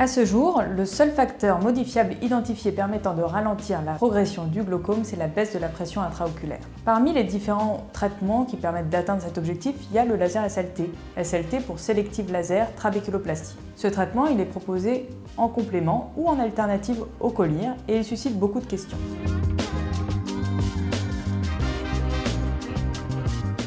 À ce jour, le seul facteur modifiable identifié permettant de ralentir la progression du glaucome, c'est la baisse de la pression intraoculaire. Parmi les différents traitements qui permettent d'atteindre cet objectif, il y a le laser SLT. SLT pour Selective Laser Trabéculoplastie. Ce traitement, il est proposé en complément ou en alternative au collyre et il suscite beaucoup de questions.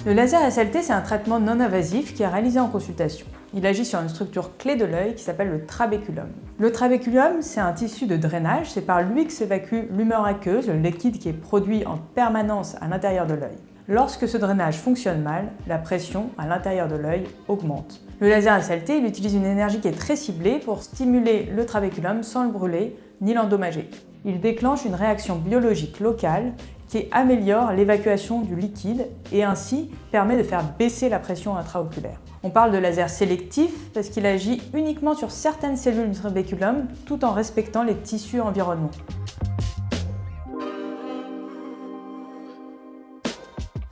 Le laser SLT, c'est un traitement non invasif qui est réalisé en consultation. Il agit sur une structure clé de l'œil qui s'appelle le trabéculum. Le trabéculum, c'est un tissu de drainage, c'est par lui que s'évacue l'humeur aqueuse, le liquide qui est produit en permanence à l'intérieur de l'œil. Lorsque ce drainage fonctionne mal, la pression à l'intérieur de l'œil augmente. Le laser SLT, il utilise une énergie qui est très ciblée pour stimuler le trabéculum sans le brûler ni l'endommager. Il déclenche une réaction biologique locale qui améliore l'évacuation du liquide et ainsi permet de faire baisser la pression intraoculaire. On parle de laser sélectif parce qu'il agit uniquement sur certaines cellules du trabéculum tout en respectant les tissus environnants.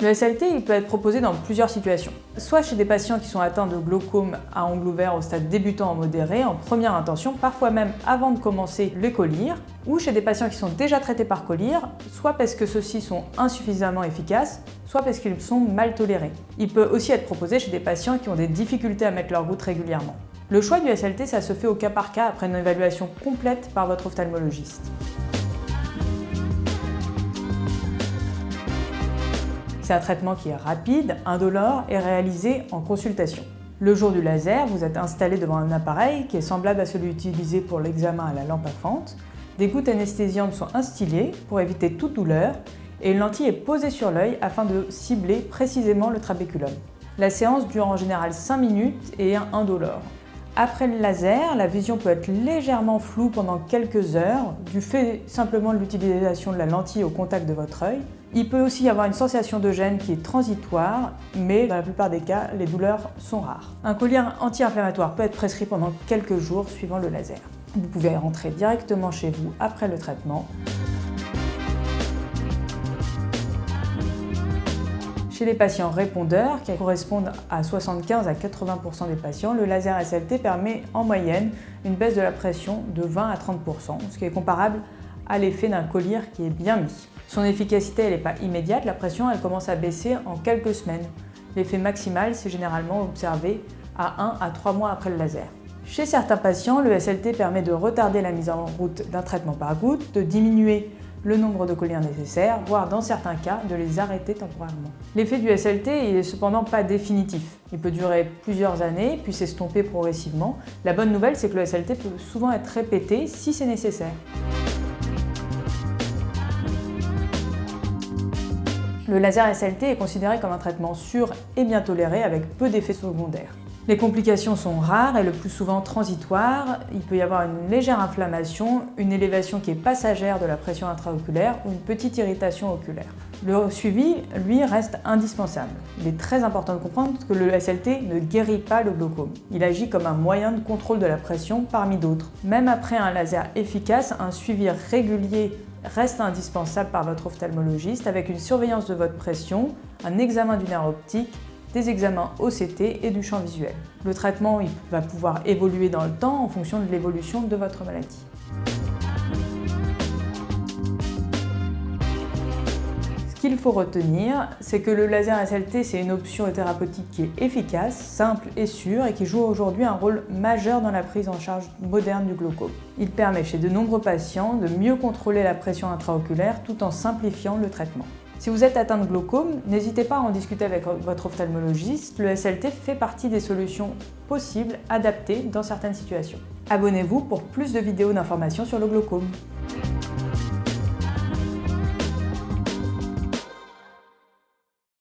Le SLT il peut être proposé dans plusieurs situations. Soit chez des patients qui sont atteints de glaucome à ongles ouverts au stade débutant en modéré, en première intention, parfois même avant de commencer le collyre, ou chez des patients qui sont déjà traités par collyre, soit parce que ceux-ci sont insuffisamment efficaces, soit parce qu'ils sont mal tolérés. Il peut aussi être proposé chez des patients qui ont des difficultés à mettre leur goutte régulièrement. Le choix du SLT, ça se fait au cas par cas après une évaluation complète par votre ophtalmologiste. C'est un traitement qui est rapide, indolore et réalisé en consultation. Le jour du laser, vous êtes installé devant un appareil qui est semblable à celui utilisé pour l'examen à la lampe à fente. Des gouttes anesthésiantes sont instillées pour éviter toute douleur et une lentille est posée sur l'œil afin de cibler précisément le trabéculum. La séance dure en général 5 minutes et est indolore. Après le laser, la vision peut être légèrement floue pendant quelques heures du fait simplement de l'utilisation de la lentille au contact de votre œil. Il peut aussi y avoir une sensation de gêne qui est transitoire, mais dans la plupart des cas, les douleurs sont rares. Un collyre anti-inflammatoire peut être prescrit pendant quelques jours suivant le laser. Vous pouvez rentrer directement chez vous après le traitement. Chez les patients répondeurs, qui correspondent à 75 à 80% des patients, le laser SLT permet en moyenne une baisse de la pression de 20 à 30%, ce qui est comparable à l'effet d'un collyre qui est bien mis. Son efficacité n'est pas immédiate, la pression elle commence à baisser en quelques semaines. L'effet maximal c'est généralement observé à 1 à 3 mois après le laser. Chez certains patients, le SLT permet de retarder la mise en route d'un traitement par goutte, de diminuer le nombre de collyres nécessaires, voire dans certains cas de les arrêter temporairement. L'effet du SLT n'est cependant pas définitif. Il peut durer plusieurs années, puis s'estomper progressivement. La bonne nouvelle, c'est que le SLT peut souvent être répété si c'est nécessaire. Le laser SLT est considéré comme un traitement sûr et bien toléré avec peu d'effets secondaires. Les complications sont rares et le plus souvent transitoires. Il peut y avoir une légère inflammation, une élévation qui est passagère de la pression intraoculaire ou une petite irritation oculaire. Le suivi, lui, reste indispensable. Il est très important de comprendre que le SLT ne guérit pas le glaucome. Il agit comme un moyen de contrôle de la pression parmi d'autres. Même après un laser efficace, un suivi régulier reste indispensable par votre ophtalmologiste avec une surveillance de votre pression, un examen du nerf optique, des examens OCT et du champ visuel. Le traitement il va pouvoir évoluer dans le temps en fonction de l'évolution de votre maladie. Ce qu'il faut retenir, c'est que le laser SLT c'est une option thérapeutique qui est efficace, simple et sûre et qui joue aujourd'hui un rôle majeur dans la prise en charge moderne du glaucome. Il permet chez de nombreux patients de mieux contrôler la pression intraoculaire tout en simplifiant le traitement. Si vous êtes atteint de glaucome, n'hésitez pas à en discuter avec votre ophtalmologiste. Le SLT fait partie des solutions possibles, adaptées dans certaines situations. Abonnez-vous pour plus de vidéos d'informations sur le glaucome.